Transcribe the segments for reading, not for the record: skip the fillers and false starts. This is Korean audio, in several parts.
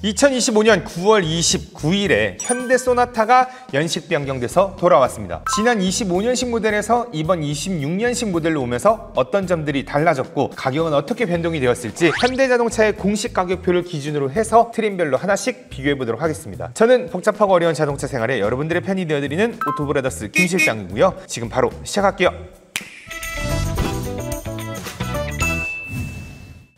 2025년 9월 29일에 현대 소나타가 연식 변경돼서 돌아왔습니다. 지난 25년식 모델에서 이번 26년식 모델로 오면서 어떤 점들이 달라졌고 가격은 어떻게 변동이 되었을지 현대자동차의 공식 가격표를 기준으로 해서 트림별로 하나씩 비교해 보도록 하겠습니다. 저는 복잡하고 어려운 자동차 생활에 여러분들의 편이 되어드리는 오토브라더스 김 실장이고요. 지금 바로 시작할게요.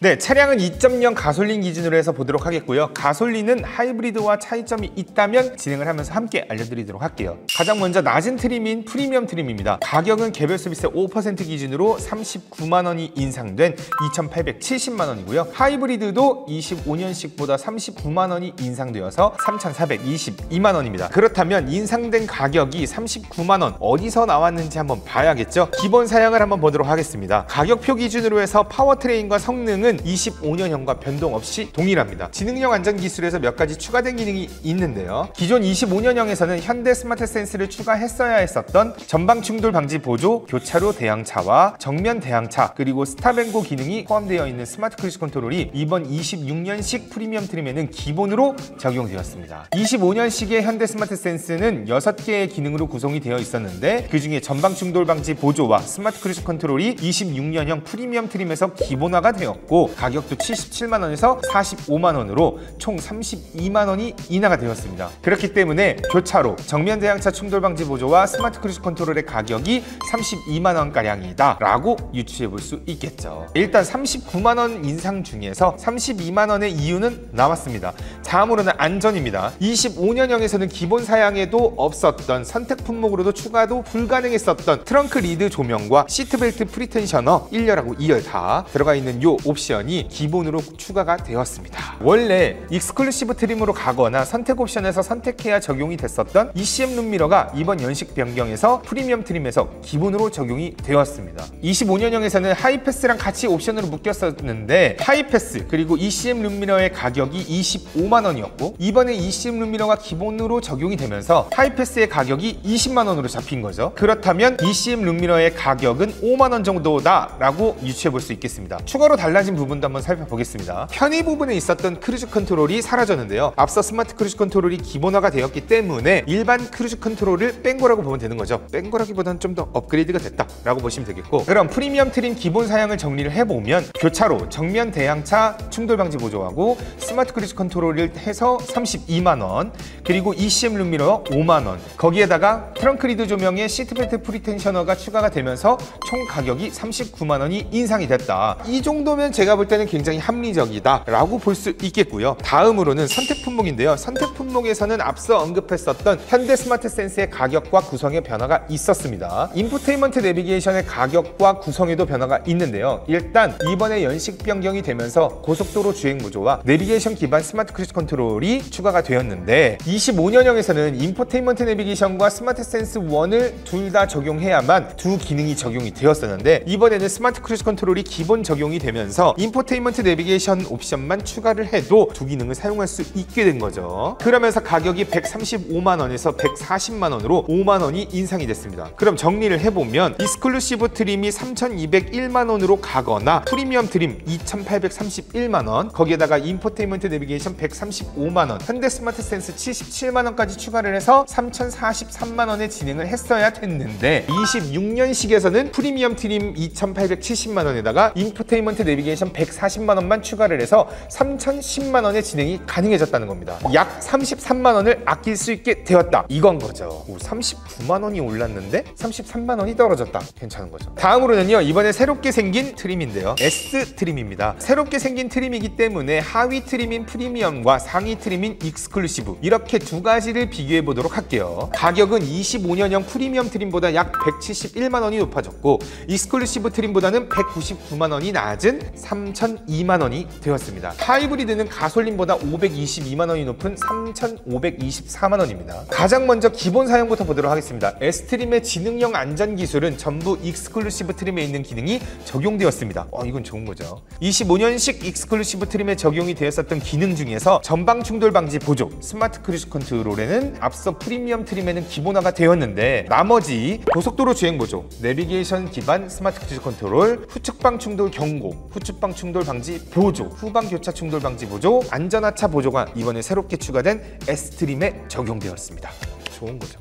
네, 차량은 2.0 가솔린 기준으로 해서 보도록 하겠고요. 가솔린은 하이브리드와 차이점이 있다면 진행을 하면서 함께 알려드리도록 할게요. 가장 먼저 낮은 트림인 프리미엄 트림입니다. 가격은 개별 소비세 5% 기준으로 39만 원이 인상된 2,870만 원이고요. 하이브리드도 25년식보다 39만 원이 인상되어서 3,422만 원입니다. 그렇다면 인상된 가격이 39만 원 어디서 나왔는지 한번 봐야겠죠. 기본 사양을 한번 보도록 하겠습니다. 가격표 기준으로 해서 파워트레인과 성능은 25년형과 변동 없이 동일합니다. 지능형 안전기술에서 몇 가지 추가된 기능이 있는데요. 기존 25년형에서는 현대 스마트 센스를 추가했어야 했었던 전방 충돌 방지 보조, 교차로 대항차와 정면 대항차, 그리고 스탑앤고 기능이 포함되어 있는 스마트 크루즈 컨트롤이 이번 26년식 프리미엄 트림에는 기본으로 적용되었습니다. 25년식의 현대 스마트 센스는 6개의 기능으로 구성이 되어 있었는데 그 중에 전방 충돌 방지 보조와 스마트 크루즈 컨트롤이 26년형 프리미엄 트림에서 기본화가 되었고 가격도 77만 원에서 45만 원으로 총 32만 원이 인하가 되었습니다. 그렇기 때문에 교차로, 정면 대항차 충돌 방지 보조와 스마트 크루즈 컨트롤의 가격이 32만 원가량이다 라고 유추해 볼 수 있겠죠. 일단 39만 원 인상 중에서 32만 원의 이유는 나왔습니다. 다음으로는 안전입니다. 25년형에서는 기본 사양에도 없었던 선택 품목으로도 추가도 불가능했었던 트렁크 리드 조명과 시트벨트 프리텐셔너 1열하고 2열 다 들어가 있는 요 옵션이 기본으로 추가가 되었습니다. 원래 익스클루시브 트림으로 가거나 선택 옵션에서 선택해야 적용이 됐었던 ECM 룸미러가 이번 연식 변경에서 프리미엄 트림에서 기본으로 적용이 되었습니다. 25년형에서는 하이패스랑 같이 옵션으로 묶였었는데 하이패스 그리고 ECM 룸미러의 가격이 25만 원이었고 이번에 ECM 룸미러가 기본으로 적용이 되면서 하이패스의 가격이 20만 원으로 잡힌 거죠. 그렇다면 ECM 룸미러의 가격은 5만 원 정도다 라고 유추해 볼 수 있겠습니다. 추가로 달라진 부분도 한번 살펴보겠습니다. 편의 부분에 있었던 크루즈 컨트롤이 사라졌는데요. 앞서 스마트 크루즈 컨트롤이 기본화가 되었기 때문에 일반 크루즈 컨트롤을 뺀 거라고 보면 되는 거죠. 뺀 거라기보다는 좀 더 업그레이드가 됐다 라고 보시면 되겠고, 그럼 프리미엄 트림 기본 사양을 정리를 해보면 교차로, 정면 대항차 충돌 방지 보조하고 스마트 크루즈 컨트롤을 해서 32만 원, 그리고 ECM 룸미러 5만 원, 거기에다가 트렁크 리드 조명에 시트벨트 프리텐셔너가 추가가 되면서 총 가격이 39만 원이 인상이 됐다. 이 정도면 제가 볼 때는 굉장히 합리적이다 라고 볼 수 있겠고요. 다음으로는 선택 품목인데요. 선택 품목에서는 앞서 언급했었던 현대 스마트 센스의 가격과 구성에 변화가 있었습니다. 인포테인먼트 내비게이션의 가격과 구성에도 변화가 있는데요. 일단 이번에 연식 변경이 되면서 고속도로 주행 보조와 내비게이션 기반 스마트 크루즈 컨트롤이 추가가 되었는데 25년형에서는 인포테인먼트 내비게이션과 스마트 센스 1을 둘 다 적용해야만 두 기능이 적용이 되었었는데 이번에는 스마트 크루즈 컨트롤이 기본 적용이 되면서 인포테인먼트 내비게이션 옵션만 추가를 해도 두 기능을 사용할 수 있게 된 거죠. 그러면서 가격이 135만 원에서 140만 원으로 5만 원이 인상이 됐습니다. 그럼 정리를 해보면 익스클루시브 트림이 3,201만 원으로 가거나 프리미엄 트림 2,831만 원, 거기에다가 인포테인먼트 내비게이션 135만 원, 현대 스마트 센스 77만 원까지 추가를 해서 3,043만 원에 진행을 했어야 됐는데 26년식에서는 프리미엄 트림 2,870만 원에다가 인포테인먼트 내비게이션 140만 원만 추가를 해서 3,010만 원의 진행이 가능해졌다는 겁니다. 약 33만 원을 아낄 수 있게 되었다 이건 거죠. 39만 원이 올랐는데 33만 원이 떨어졌다. 괜찮은 거죠. 다음으로는요, 이번에 새롭게 생긴 트림인데요. S 트림입니다. 새롭게 생긴 트림이기 때문에 하위 트림인 프리미엄과 상위 트림인 익스클루시브 이렇게 두 가지를 비교해 보도록 할게요. 가격은 25년형 프리미엄 트림보다 약 171만 원이 높아졌고 익스클루시브 트림보다는 199만 원이 낮은 3,002만 원이 되었습니다. 하이브리드는 가솔린보다 522만 원이 높은 3,524만 원입니다. 가장 먼저 기본 사양부터 보도록 하겠습니다. S트림의 지능형 안전기술은 전부 익스클루시브 트림에 있는 기능이 적용되었습니다. 이건 좋은 거죠. 25년식 익스클루시브 트림에 적용이 되었었던 기능 중에서 전방 충돌 방지 보조 스마트 크루즈 컨트롤에는 앞서 프리미엄 트림에는 기본화가 되었는데 나머지 고속도로 주행 보조, 내비게이션 기반 스마트 크루즈 컨트롤, 후측방 충돌 경고, 후측방 충돌 방지 보조, 후방 교차 충돌 방지 보조, 안전하차 보조가 이번에 새롭게 추가된 S트림에 적용되었습니다. 좋은 거죠.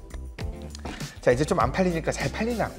자, 이제 좀 안 팔리니까 잘 팔리라고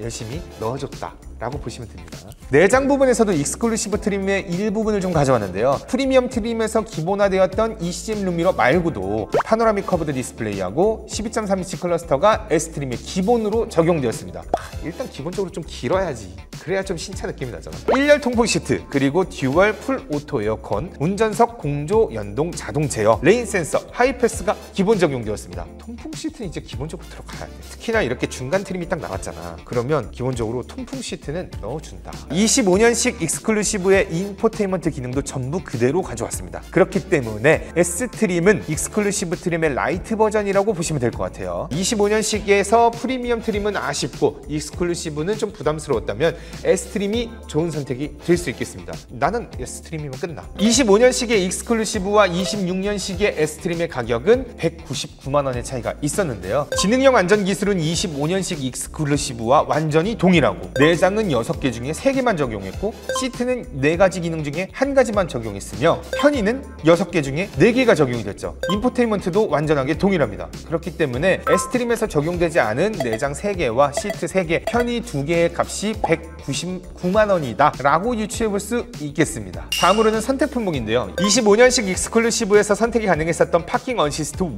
열심히 넣어줬다 라고 보시면 됩니다. 내장 부분에서도 익스클루시브 트림의 일부분을 좀 가져왔는데요. 프리미엄 트림에서 기본화되었던 ECM 룸미러 말고도 파노라믹 커브드 디스플레이하고 12.3인치 클러스터가 S트림의 기본으로 적용되었습니다. 일단 기본적으로 좀 길어야지, 그래야 좀 신차 느낌이 나잖아. 1열 통풍 시트, 그리고 듀얼 풀 오토 에어컨, 운전석 공조 연동 자동 제어, 레인 센서, 하이패스가 기본 적용되었습니다. 통풍 시트는 이제 기본적으로 들어가야 돼. 특히나 이렇게 중간 트림이 딱 나왔잖아. 그러면 기본적으로 통풍 시트는 넣어준다. 25년식 익스클루시브의 인포테인먼트 기능도 전부 그대로 가져왔습니다. 그렇기 때문에 S트림은 익스클루시브 트림의 라이트 버전이라고 보시면 될 것 같아요. 25년식에서 프리미엄 트림은 아쉽고 익스클루시브는 좀 부담스러웠다면 S트림이 좋은 선택이 될 수 있겠습니다. 나는 S트림이면 끝나. 25년식의 익스클루시브와 26년식의 S트림의 가격은 199만 원의 차이가 있었는데요. 지능형 안전기술은 25년식 익스클루시브와 완전히 동일하고 내장은 6개 중에 3개만 적용했고 시트는 4가지 기능 중에 1가지만 적용했으며 편의는 6개 중에 4개가 적용이 됐죠. 인포테인먼트도 완전하게 동일합니다. 그렇기 때문에 S트림에서 적용되지 않은 내장 3개와 시트 3개, 편의 2개의 값이 199만 원이다 라고 유추해볼 수 있겠습니다. 다음으로는 선택 품목인데요. 25년식 익스클루시브에서 선택이 가능했었던 파킹 어시스트 1,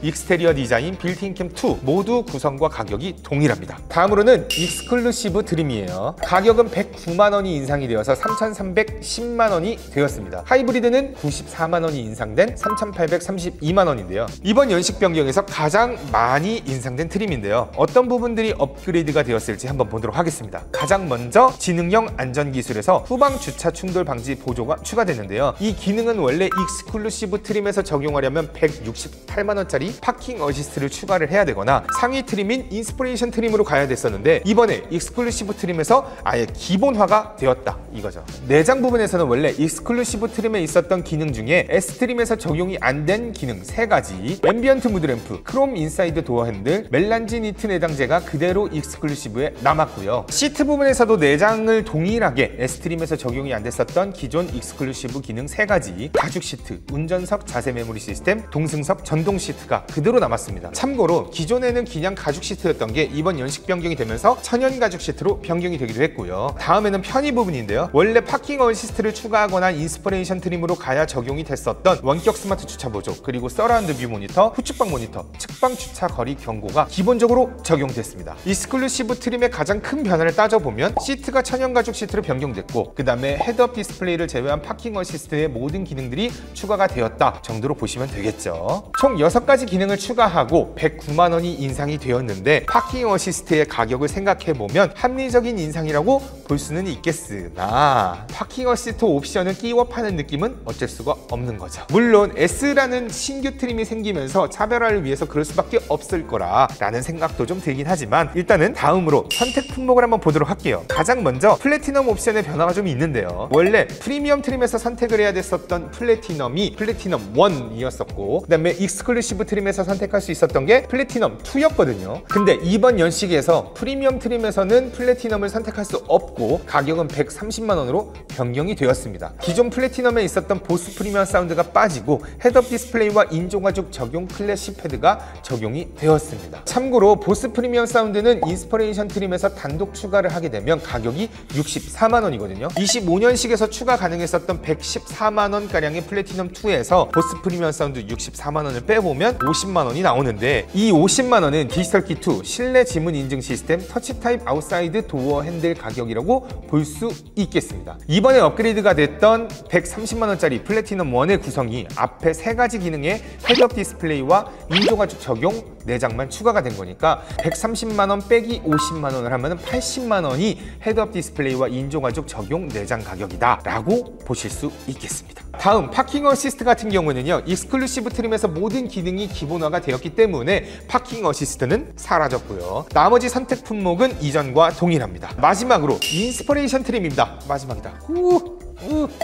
익스테리어 디자인, 빌트인 캠 2 모두 구성과 가격이 동일합니다. 다음으로는 익스클루시브 드림이에요. 가격은 109만 원이 인상이 되어서 3,310만 원이 되었습니다. 하이브리드는 94만 원이 인상된 3,832만 원인데요. 이번 연식 변경에서 가장 많이 인상된 트림인데요. 어떤 부분들이 업그레이드가 되었을지 한번 보도록 하겠습니다. 가장 먼저 지능형 안전기술에서 후방 주차 충돌 방지 보조가 추가됐는데요. 이 기능은 원래 익스클루시브 트림에서 적용하려면 168만 원짜리 파킹 어시스트를 추가를 해야 되거나 상위 트림인 인스피레이션 트림으로 가야 됐었는데 이번에 익스클루시브 트림에서 아예 기본화가 되었다 이거죠. 내장 부분에서는 원래 익스클루시브 트림에 있었던 기능 중에 S트림에서 적용이 안 된 기능 3가지, 앰비언트 무드 램프, 크롬 인사이드 도어 핸들, 멜란지 니트 내장재가 그대로 익스클루시브에 남았고요. 시트 부분에서도 내장을 동일하게 S트림에서 적용이 안 됐었던 기존 익스클루시브 기능 3가지, 가죽 시트, 운전석 자세 메모리 시스템, 동승석 전동 시트가 그대로 남았습니다. 참고로 기존에는 그냥 가죽 시트였던 게 이번 연식 변경이 되면서 천연 가죽 시트로 변경이 되기도 했고요. 다음에는 편의 부분인데요. 원래 파킹 어시스트를 추가하거나 인스피레이션 트림으로 가야 적용이 됐었던 원격 스마트 주차 보조, 그리고 서라운드 뷰 모니터, 후측방 모니터, 측방 주차 거리 경고가 기본적으로 적용됐습니다. 익스클루시브 트림의 가장 큰 변화를 따져보면 시트가 천연 가죽 시트로 변경됐고 그 다음에 헤드업 디스플레이를 제외한 파킹 어시스트의 모든 기능들이 추가가 되었다 정도로 보시면 되겠죠. 총 6가지 기능을 추가하고 109만 원이 인상이 되었는데 파킹 어시스트의 가격을 생각해보면 합리적인 인상이라고 볼 수는 있겠으나 파킹 어시스트 옵션을 끼워 파는 느낌은 어쩔 수가 없는 거죠. 물론 S라는 신규 트림이 생기면서 차별화를 위해서 그럴 수밖에 없을 거라는 생각도 좀 들긴 하지만 일단은 다음으로 선택 품목을 한번 보도록 할게요. 가장 먼저 플래티넘 옵션의 변화가 좀 있는데요. 원래 프리미엄 트림에서 선택을 해야 됐었던 플래티넘이 플래티넘 1이었었고 그 다음에 익스클루시브 트림에서 선택할 수 있었던 게 플래티넘 2였거든요. 근데 이번 연식에서 프리미엄 트림에서는 플래티넘을 선택할 수 없고 가격은 130만 원으로 변경이 되었습니다. 기존 플래티넘에 있었던 보스 프리미엄 사운드가 빠지고 헤드업 디스플레이와 인조가죽 적용 클래식 패드가 적용이 되었습니다. 참고로 보스 프리미엄 사운드는 인스피레이션 트림에서 단독 추가를 하게 되면 가격이 64만 원이거든요. 25년식에서 추가 가능했었던 114만 원가량의 플래티넘 2에서 보스 프리미엄 사운드 64만 원을 빼보면 50만 원이 나오는데 이 50만 원은 디지털 키 2, 실내 지문 인증 시스템, 터치 타입 아웃사이드 도어 핸들 가격이라고 볼 수 있겠습니다. 이번에 업그레이드가 됐던 130만 원짜리 플래티넘 1의 구성이 앞에 3가지 기능의 헤드업 디스플레이와 인조가죽 적용 내장만 추가가 된 거니까 130만 원 빼기 50만 원을 하면 80만 원이 헤드업 디스플레이와 인조가죽 적용 내장 가격이다 라고 보실 수 있겠습니다. 다음 파킹 어시스트 같은 경우는요, 익스클루시브 트림에서 모든 기능이 기본화가 되었기 때문에 파킹 어시스트는 사라졌고요. 나머지 선택 품목은 이전과 동일합니다. 마지막으로 인스피레이션 트림입니다. 마지막이다.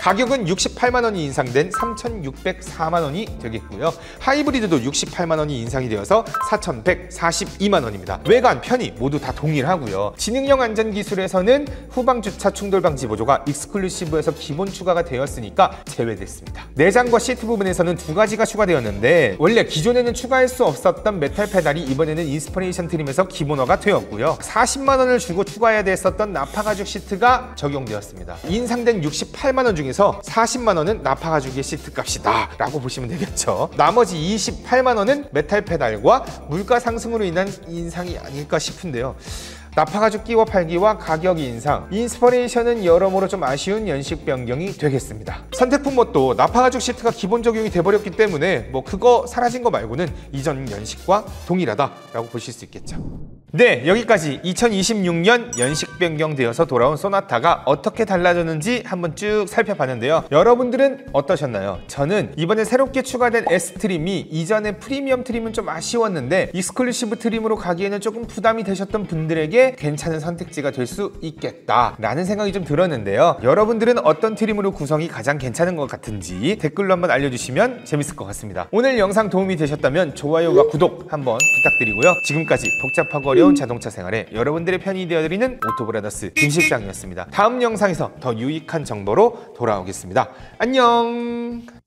가격은 68만 원이 인상된 3,604만 원이 되겠고요. 하이브리드도 68만 원이 인상이 되어서 4,142만 원입니다. 외관, 편의 모두 다 동일하고요. 지능형 안전기술에서는 후방주차 충돌 방지 보조가 익스클루시브에서 기본 추가가 되었으니까 제외됐습니다. 내장과 시트 부분에서는 두 가지가 추가되었는데 원래 기존에는 추가할 수 없었던 메탈 페달이 이번에는 인스퍼레이션 트림에서 기본화가 되었고요. 40만 원을 주고 추가해야 됐었던 나파 가죽 시트가 적용되었습니다. 인상된 68만 원 중에서 40만 원은 나파 가죽의 시트 값이다 라고 보시면 되겠죠. 나머지 28만 원은 메탈 페달과 물가 상승으로 인한 인상이 아닐까 싶은데요. 나파 가죽 끼워 팔기와 가격 인상, 인스퍼레이션은 여러모로 좀 아쉬운 연식 변경이 되겠습니다. 선택품 뭣도 나파 가죽 시트가 기본 적용이 돼버렸기 때문에 뭐 그거 사라진 거 말고는 이전 연식과 동일하다라고 보실 수 있겠죠. 네, 여기까지 2026년 연식 변경되어서 돌아온 소나타가 어떻게 달라졌는지 한번 쭉 살펴봤는데요. 여러분들은 어떠셨나요? 저는 이번에 새롭게 추가된 S트림이 이전의 프리미엄 트림은 좀 아쉬웠는데 익스클루시브 트림으로 가기에는 조금 부담이 되셨던 분들에게 괜찮은 선택지가 될 수 있겠다라는 생각이 좀 들었는데요. 여러분들은 어떤 트림으로 구성이 가장 괜찮은 것 같은지 댓글로 한번 알려주시면 재밌을 것 같습니다. 오늘 영상 도움이 되셨다면 좋아요와 구독 한번 부탁드리고요. 지금까지 복잡하고 어려운 자동차 생활에 여러분들의 편이 되어드리는 오토브라더스 김 실장이었습니다. 다음 영상에서 더 유익한 정보로 돌아오겠습니다. 안녕.